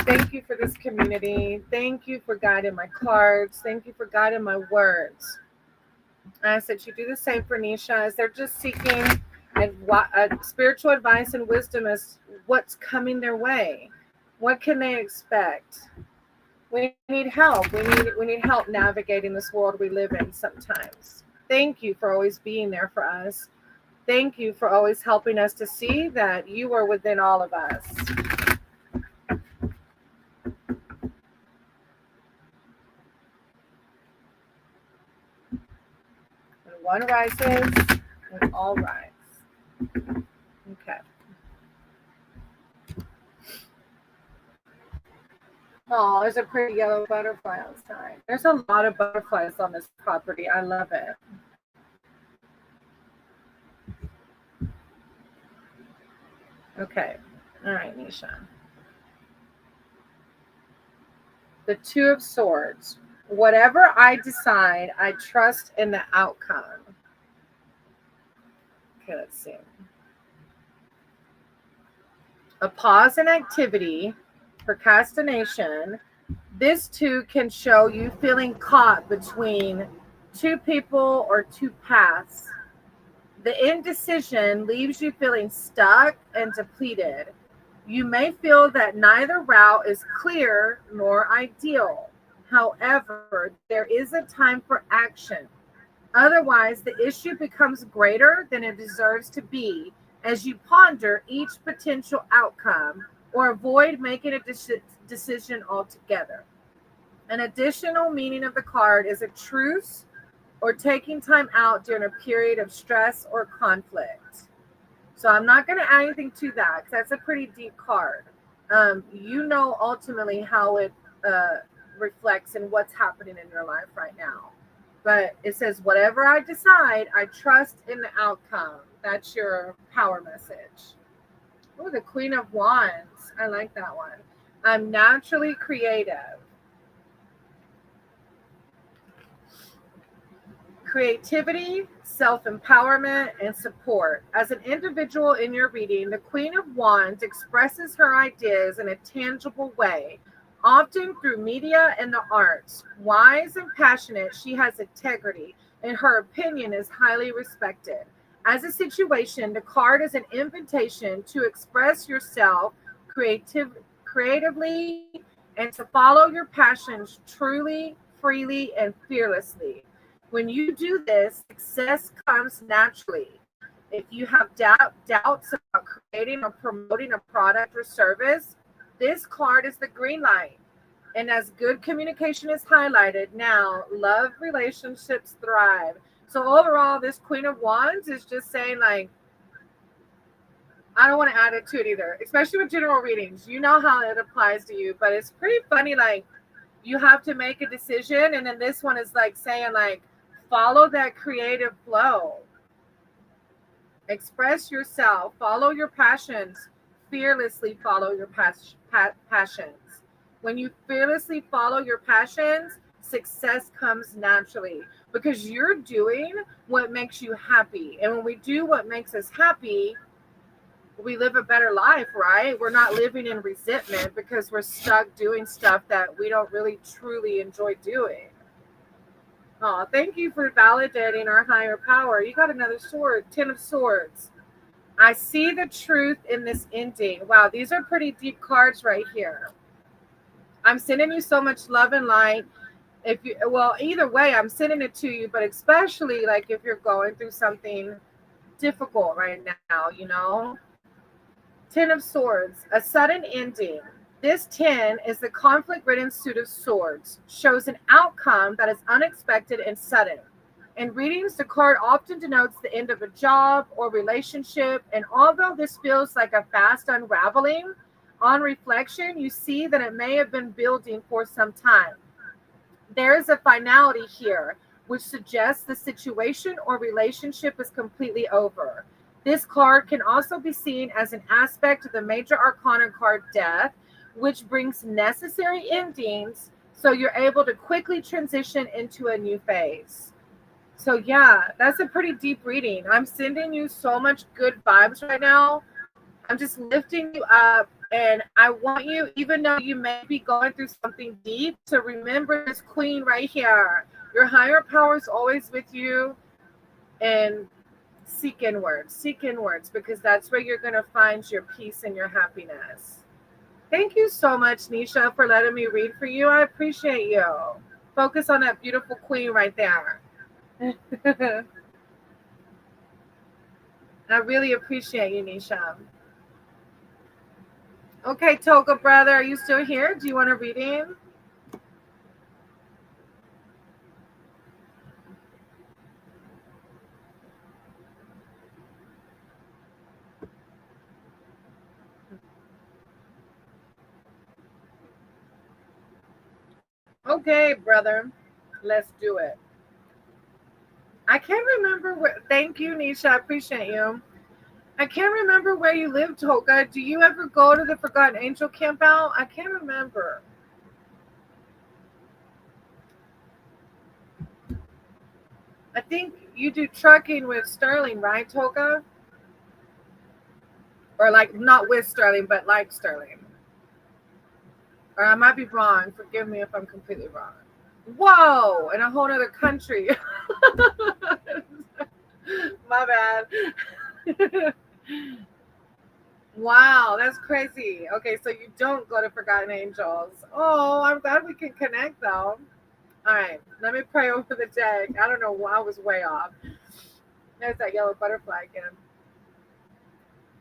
Thank you for this community. Thank you for guiding my cards. Thank you for guiding my words. I ask that you do the same for Nisha, as they're just seeking spiritual advice and wisdom as what's coming their way. What can they expect? We need help. We need help navigating this world we live in sometimes. Thank you for always being there for us. Thank you for always helping us to see that you are within all of us. When one rises, we all rise. Okay. Oh, there's a pretty yellow butterfly outside. There's a lot of butterflies on this property. I love it. Okay. All right, Nisha. The Two of Swords. Whatever I decide, I trust in the outcome. Okay, let's see. A pause in activity, procrastination. This too can show you feeling caught between two people or two paths. The indecision leaves you feeling stuck and depleted. You may feel that neither route is clear nor ideal. However, there is a time for action. Otherwise, the issue becomes greater than it deserves to be as you ponder each potential outcome or avoid making a decision altogether. An additional meaning of the card is a truce or taking time out during a period of stress or conflict. So I'm not going to add anything to that because that's a pretty deep card. You know ultimately how it reflects in what's happening in your life right now. But it says, whatever I decide, I trust in the outcome. That's your power message. Oh, the Queen of Wands. I like that one. I'm naturally creative. Creativity, self-empowerment, and support. As an individual in your reading, the Queen of Wands expresses her ideas in a tangible way, often through media and the arts. Wise and passionate, she has integrity, and her opinion is highly respected. As a situation, the card is an invitation to express yourself creatively and to follow your passions truly, freely, and fearlessly. When you do this, success comes naturally. If you have doubts about creating or promoting a product or service, this card is the green light. And as good communication is highlighted, now love relationships thrive. So overall, this Queen of Wands is just saying, like, I don't want to add it to it either, especially with general readings. You know how it applies to you, but it's pretty funny. Like, you have to make a decision. And then this one is like saying, like, follow that creative flow. Express yourself. Follow your passions. Fearlessly follow your passions. When you fearlessly follow your passions, success comes naturally because you're doing what makes you happy. And when we do what makes us happy, we live a better life, right? We're not living in resentment because we're stuck doing stuff that we don't really truly enjoy doing. Oh, thank you for validating our higher power. You got another sword, 10 of Swords. I see the truth in this ending. Wow, these are pretty deep cards right here. I'm sending you so much love and light. Either way, I'm sending it to you, but especially like if you're going through something difficult right now, you know. 10 of Swords, a sudden ending. This 10 is the conflict-ridden suit of swords, shows an outcome that is unexpected and sudden. In readings, the card often denotes the end of a job or relationship, and although this feels like a fast unraveling, on reflection, you see that it may have been building for some time. There is a finality here, which suggests the situation or relationship is completely over. This card can also be seen as an aspect of the major arcana card Death, which brings necessary endings so you're able to quickly transition into a new phase. So yeah, that's a pretty deep reading. I'm sending you so much good vibes right now. I'm just lifting you up, and I want you, even though you may be going through something deep, to remember this queen right here. Your higher power is always with you, and seek inwards, because that's where you're going to find your peace and your happiness. Thank you so much, Nisha, for letting me read for you. I appreciate you. Focus on that beautiful queen right there. I really appreciate you, Nisha. Okay, Toga brother, are you still here? Do you want a reading? Okay, brother, let's do it. I can't remember where. Thank you, Nisha. I appreciate you. I can't remember where you live, Toga. Do you ever go to the Forgotten Angel camp out? I can't remember. I think you do trucking with Sterling, right, Toga? Or like not with Sterling, but like Sterling. Or I might be wrong. Forgive me if I'm completely wrong. Whoa, in a whole other country. My bad. Wow, that's crazy. Okay, so you don't go to Forgotten Angels. Oh, I'm glad we can connect though. All right, let me pray over the deck. I don't know why I was way off. There's that yellow butterfly again.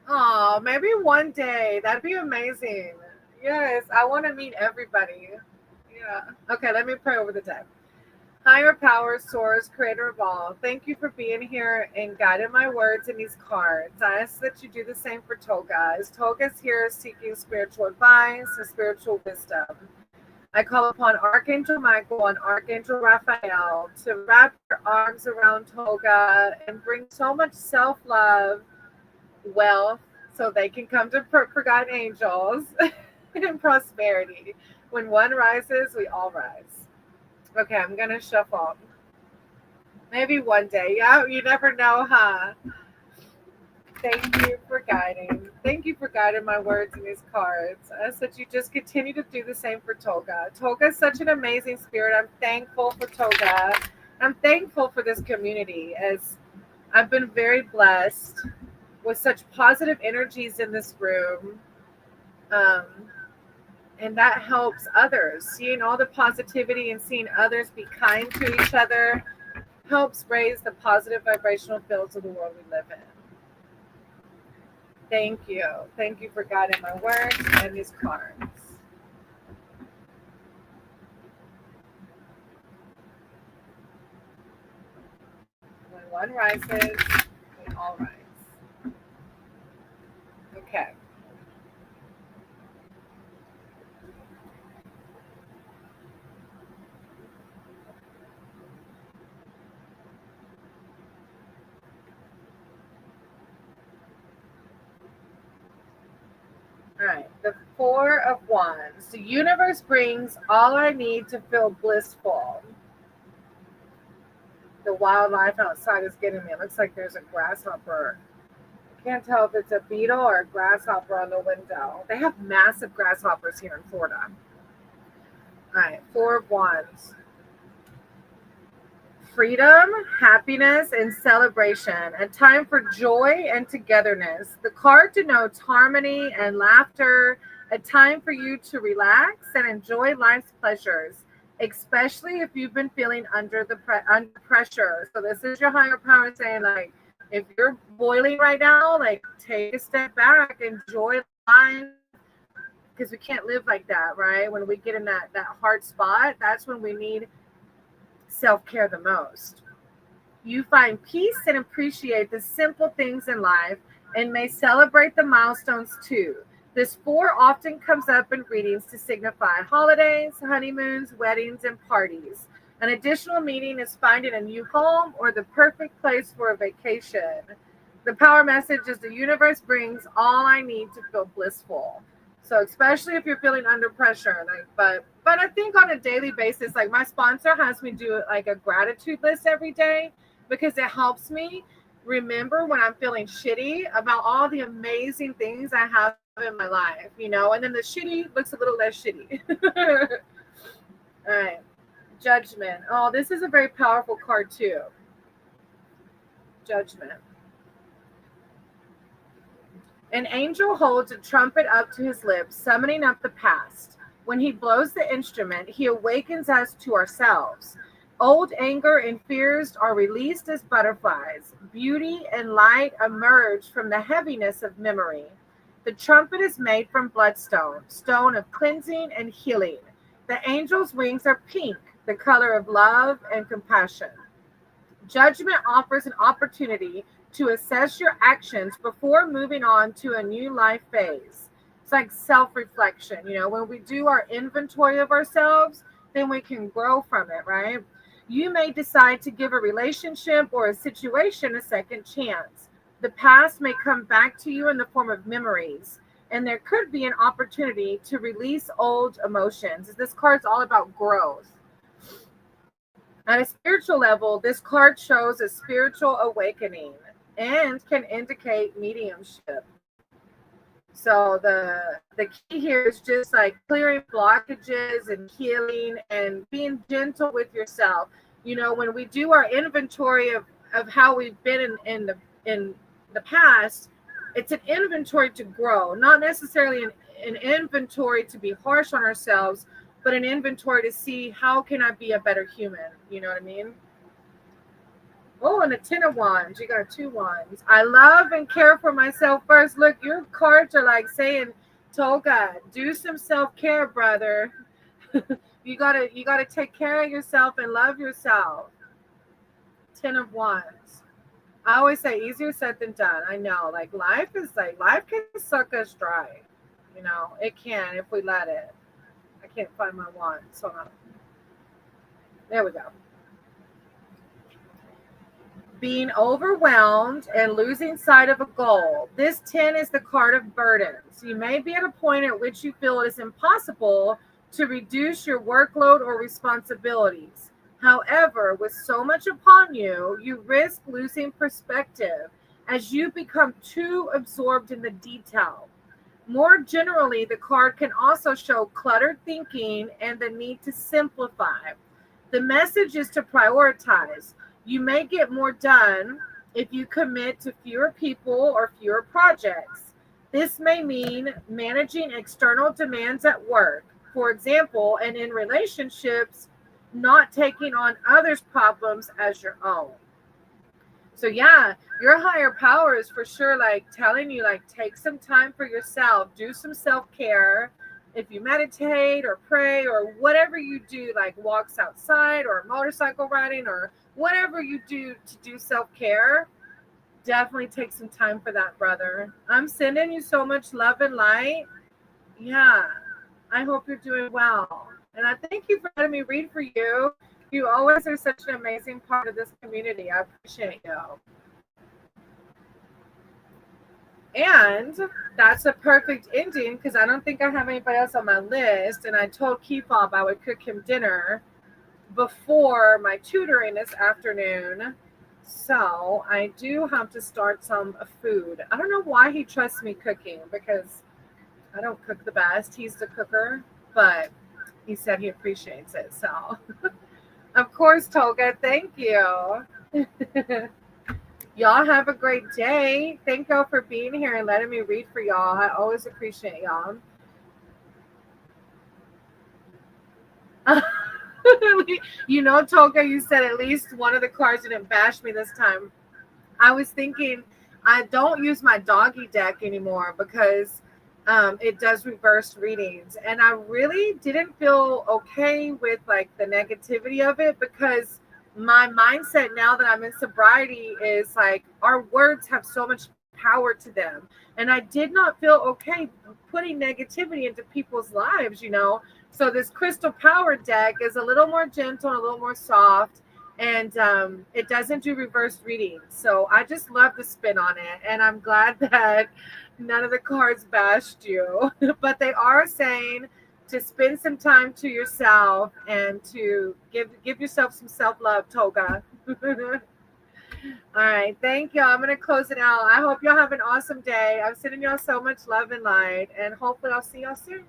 Oh, maybe one day. That'd be amazing. Yes, I want to meet everybody. Yeah. Okay, let me pray over the deck. Higher power, source, creator of all, thank you for being here and guiding my words in these cards. I ask that you do the same for Toga, as Toga's here seeking spiritual advice and spiritual wisdom. I call upon Archangel Michael and Archangel Raphael to wrap their arms around Toga and bring so much self-love, wealth, so they can come to Forgotten Angels, and prosperity. When one rises, we all rise. Okay, I'm going to shuffle. Maybe one day. Yeah, you never know, huh? Thank you for guiding. Thank you for guiding my words in these cards. I ask that you just continue to do the same for Toga. Toga is such an amazing spirit. I'm thankful for Toga. I'm thankful for this community, as I've been very blessed with such positive energies in this room. And that helps others. Seeing all the positivity and seeing others be kind to each other helps raise the positive vibrational fields of the world we live in. Thank you. Thank you for guiding my words and these cards. When one rises, we all rise. Okay. All right, the Four of Wands. The universe brings all I need to feel blissful. The wildlife outside is getting me. It looks like there's a grasshopper. I can't tell if it's a beetle or a grasshopper on the window. They have massive grasshoppers here in Florida. All right, Four of Wands. Freedom, happiness, and celebration. A time for joy and togetherness. The card denotes harmony and laughter. A time for you to relax and enjoy life's pleasures, especially if you've been feeling under pressure. So this is your higher power saying, like, If you're boiling right now, like take a step back, enjoy life, because we can't live like that, right? When we get in that hard spot, that's when we need self-care the most. You find peace and appreciate the simple things in life and may celebrate the milestones too. This four often comes up in readings to signify holidays, honeymoons, weddings, and parties. An additional meaning is finding a new home or the perfect place for a vacation. The power message is the universe brings all I need to feel blissful. So especially if you're feeling under pressure, like but I think on a daily basis, like my sponsor has me do like a gratitude list every day because it helps me remember when I'm feeling shitty about all the amazing things I have in my life, and then the shitty looks a little less shitty. All right. Judgment. Oh, this is a very powerful card too. Judgment. An angel holds a trumpet up to his lips, summoning up the past. When he blows the instrument, he awakens us to ourselves. Old anger and fears are released as butterflies. Beauty and light emerge from the heaviness of memory. The trumpet is made from bloodstone, stone of cleansing and healing. The angel's wings are pink, the color of love and compassion. Judgment offers an opportunity to assess your actions before moving on to a new life phase. It's like self-reflection. When we do our inventory of ourselves, then we can grow from it, right? You may decide to give a relationship or a situation a second chance. The past may come back to you in the form of memories, and there could be an opportunity to release old emotions. This card's all about growth. At a spiritual level, this card shows a spiritual awakening and can indicate mediumship. So the key here is just like clearing blockages and healing and being gentle with yourself. When we do our inventory of how we've been in the past, it's an inventory to grow, not necessarily an inventory to be harsh on ourselves, but an inventory to see how can I be a better human. You know what I mean? Oh, and a 10 of wands. You got 2 wands. I love and care for myself first. Look, your cards are like saying, Toga, do some self-care, brother. you gotta take care of yourself and love yourself. 10 of wands. I always say easier said than done. I know. Life can suck us dry. It can if we let it. I can't find my wands. Hold on. There we go. Being overwhelmed and losing sight of a goal. This 10 is the card of burdens. You may be at a point at which you feel it is impossible to reduce your workload or responsibilities. However, with so much upon you, you risk losing perspective as you become too absorbed in the detail. More generally, the card can also show cluttered thinking and the need to simplify. The message is to prioritize. You may get more done if you commit to fewer people or fewer projects. This may mean managing external demands at work, for example, and in relationships, not taking on others' problems as your own. So yeah, your higher power is for sure telling you take some time for yourself, do some self-care. If you meditate or pray or whatever you do, walks outside or motorcycle riding or whatever you do to do self-care, definitely take some time for that, brother. I'm sending you so much love and light. Yeah, I hope you're doing well. And I thank you for letting me read for you. You always are such an amazing part of this community. I appreciate you. And that's a perfect ending because I don't think I have anybody else on my list. And I told Kefab I would cook him dinner before my tutoring this afternoon. So I do have to start some food. I don't know why he trusts me cooking because I don't cook the best. He's the cooker, but he said he appreciates it. So, of course, Toga, thank you. Y'all have a great day. Thank y'all for being here and letting me read for y'all. I always appreciate y'all. Toga, you said at least one of the cards didn't bash me this time. I was thinking I don't use my doggy deck anymore because it does reverse readings. And I really didn't feel okay with like the negativity of it because my mindset now that I'm in sobriety is like our words have so much power to them. And I did not feel okay putting negativity into people's lives, you know. So this crystal power deck is a little more gentle and a little more soft, and it doesn't do reverse readings. So I just love the spin on it, and I'm glad that none of the cards bashed you. But they are saying to spend some time to yourself and to give yourself some self love, Toga. All right, thank y'all. I'm gonna close it out. I hope y'all have an awesome day. I'm sending y'all so much love and light, and hopefully I'll see y'all soon.